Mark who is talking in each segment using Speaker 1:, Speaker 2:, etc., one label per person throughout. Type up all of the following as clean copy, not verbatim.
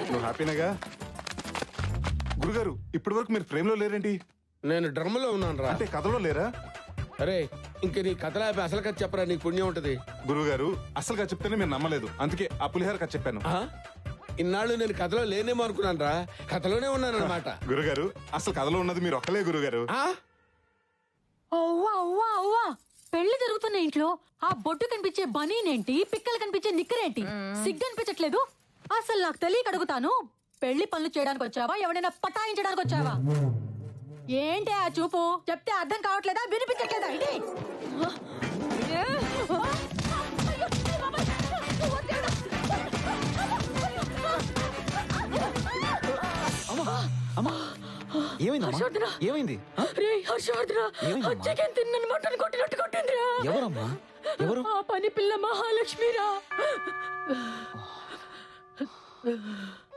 Speaker 1: నువ్వు హ్యాపీనేగా? గురుగారు ఇప్పటి వరకు మీరు ఫ్రేమ్ లో లేరేంటి?
Speaker 2: నేను డ్రమ్ లో ఉన్నాను రా.
Speaker 1: అంటే కథలో లేరా?
Speaker 2: అరే ఇంక నీ కథలా అసలు కథ చెప్పరా, నీకు పుణ్యం ఉంటది.
Speaker 1: గురుగారు అసలుగా చెప్తేనే మీరు నమ్మలేదు, అందుకే ఆ పులిహార కథ చెప్పాను.
Speaker 2: ఇన్నాళ్ళు నేను కథలో లేనేమో అనుకున్నాను రా, కథలోనే ఉన్నాను అనమాట.
Speaker 1: గురుగారు అసలు కథలో ఉన్నది మీరు ఒక్కలే గురుగారు.
Speaker 3: అవ్వా అవ్వా అవ్వా, పెళ్లి జరుగుతున్న ఇంట్లో ఆ బొట్టు కనిపించే బనీనేంటి, పిక్కలు కనిపించే నిక్కరేంటి? సిగ్గు అనిపించట్లేదు? అసలు నాకు తెలియక అడుగుతాను, పెళ్లి పనులు చేయడానికి వచ్చావా, ఎవడైనా పటాయించడానికి వచ్చావా? ఏంటి ఆ చూపు? చెప్తే అర్థం కావట్లేదా, వినిపించట్లేదా? ఇది
Speaker 4: ఏమైంది? ఎవరమ్మా? ఎవరు?
Speaker 3: ఆ పని పిల్ల మహాలక్ష్మిరా.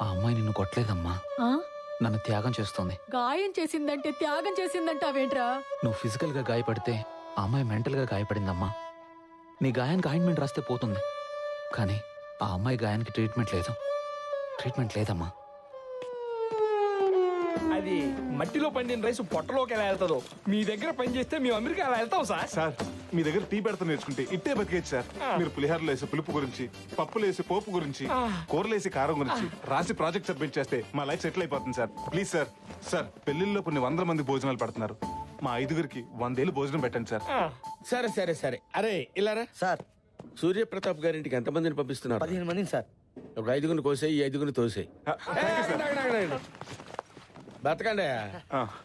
Speaker 4: ఆ అమ్మాయి నిన్ను కొట్టలేదమ్మా, నన్ను త్యాగం చేస్తోంది.
Speaker 3: గాయం చేసిందంటే త్యాగం చేసిందంటావేంట్రా?
Speaker 4: నువ్వు ఫిజికల్ గా గాయపడితే ఆ అమ్మాయి మెంటల్ గా గాయపడిందమ్మా. నీ గాయానికి ఆయింట్మెంట్ రాస్తే పోతుంది, కానీ ఆ అమ్మాయి గాయానికి ట్రీట్మెంట్ లేదమ్మా.
Speaker 5: అది మట్టిలో పండిన రైస్ పొట్టలోకి ఎలా వెళ్తుందో, మీ దగ్గర పని చేస్తే మేము అమెరికా ఎలా వెళ్తాం సార్?
Speaker 1: సార్ మీ దగ్గర టీ పెడతా నేర్చుకుంటే ఇట్టే బతికేచ్చు సార్. మీరు పులిహారలో వేసే పులుపు గురించి, పప్పులు వేసే పోపు గురించి, కూరలు వేసే కారం గురించి రాసి ప్రాజెక్ట్ సబ్మిట్ చేస్తే మా లైఫ్ సెటిల్ అయిపోతుంది సార్. Please sir. సార్ పెళ్లిళ్ళలో కొన్ని 100 మంది భోజనాలు పడుతున్నారు, మా 5గురికి 100 ఏళ్ళు భోజనం పెట్టండి సార్.
Speaker 2: సరే సరే సరే. అరే ఇలారా
Speaker 6: సార్.
Speaker 2: సూర్యప్రతాప్ గారింటికి ఎంతమందిని పంపిస్తున్నారు?
Speaker 6: 15 మందిని సార్.
Speaker 2: ఒక 5గురిని కోసేయి, ఈ 5గురిని తోసేయి. బతకండి,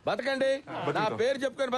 Speaker 2: బతకండి. నా పేరు చెప్పుకొని